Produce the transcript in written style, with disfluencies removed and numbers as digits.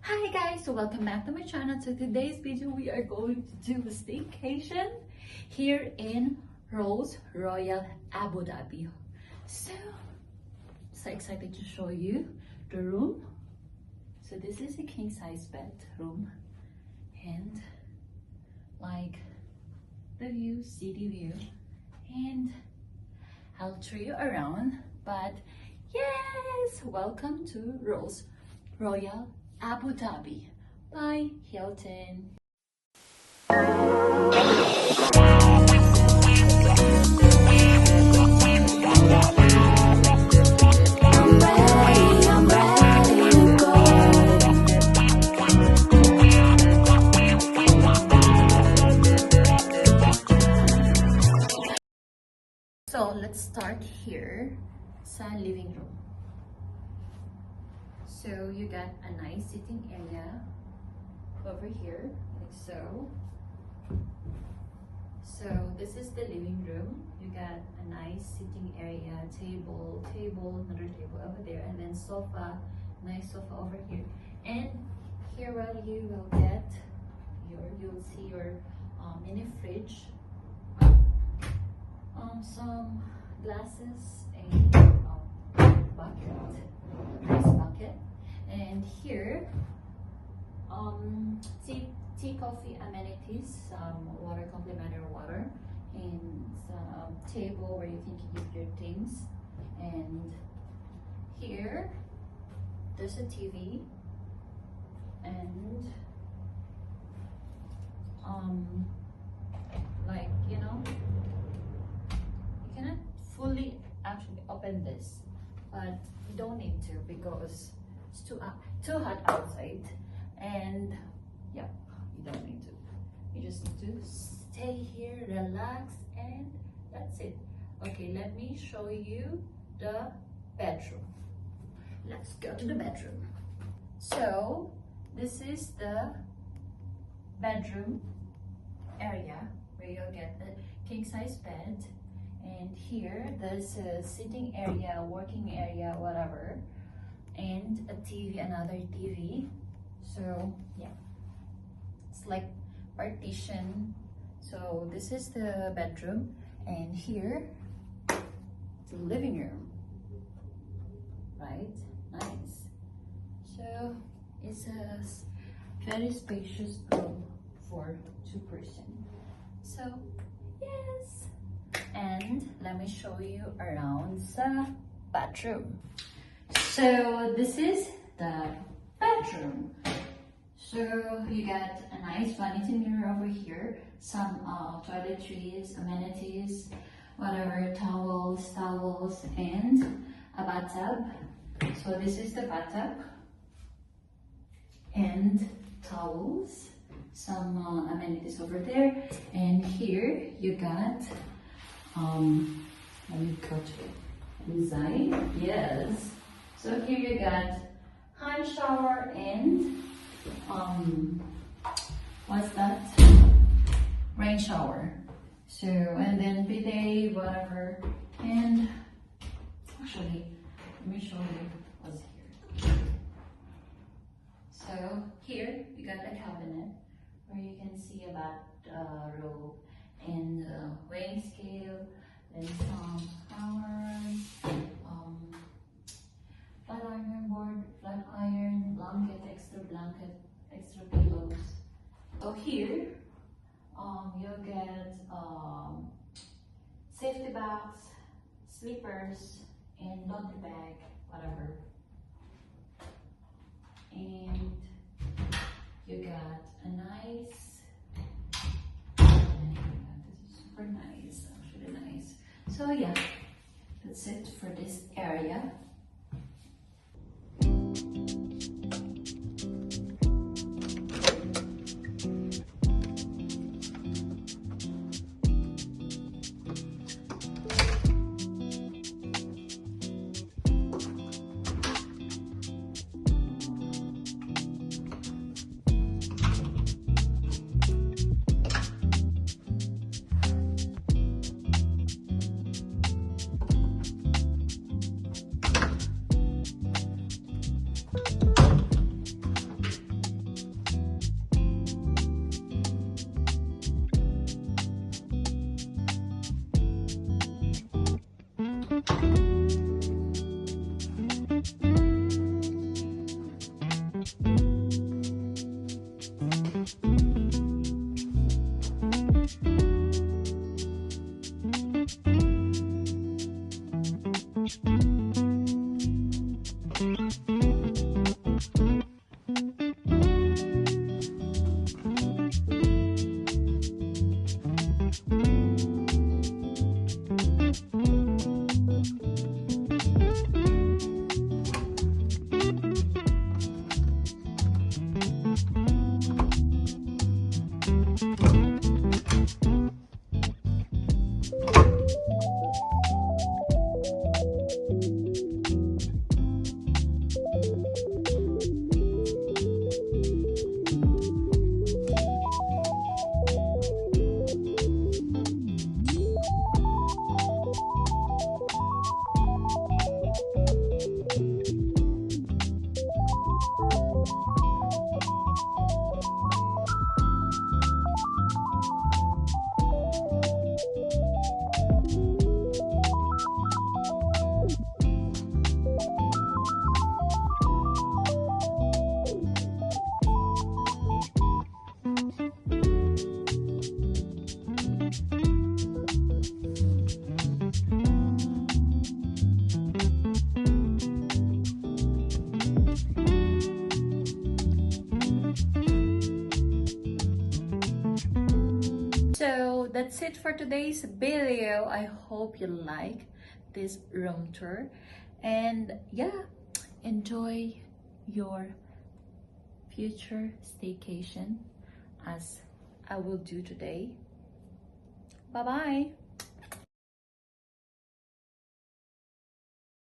Hi guys, so welcome back to my channel. So today's video we are going to do a staycation here in Rose Royal Abu Dhabi. So excited to show you the room. So this is a king size bedroom and like the view, city view, and I'll show you around. But yes, welcome to Rose Royal Abu Dhabi by Hilton. So let's start here sa living room. So you got a nice sitting area over here, like so. So this is the living room. You got a nice sitting area, table, another table over there, and then sofa, nice sofa over here. And here where you will get you'll see your mini fridge, some glasses, and bucket, nice bucket. And here, tea, coffee, amenities, water, complimentary water, and some table where you can keep your things. And here, there's a TV, and like you cannot fully actually open this, but you don't need to because it's too hot outside. And yeah, you don't need to. You just need to stay here, relax, and that's it. Okay, let me show you the bedroom. Let's go to the bedroom. So this is the bedroom area where you'll get the king size bed, and here there's a sitting area, working area, whatever, and a TV, another TV. So yeah, it's like partition. So this is the bedroom, and here the living room, right? Nice. So it's a very spacious room for 2 person. So yes, and let me show you around the bathroom. So this is the bedroom. So you got a nice vanity mirror over here, some toiletries, amenities, whatever, towels, and a bathtub. So this is the bathtub, and towels, some amenities over there. And here you got let me go to inside. Yes, so here you got hand shower and what's that, rain shower. So and then bidet, whatever. And actually let me show you what's here. So here you got a cabinet where you can see about robe and weighing scale, then some hammers, flat iron board, flat iron, blanket, extra pillows. So here you'll get safety bags, slippers, and laundry bag, whatever. And you got a nice, this is super nice, actually nice. So yeah, that's it for this area. So that's it for today's video. I hope you like this room tour, and yeah, enjoy your future staycation as I will do today. Bye bye.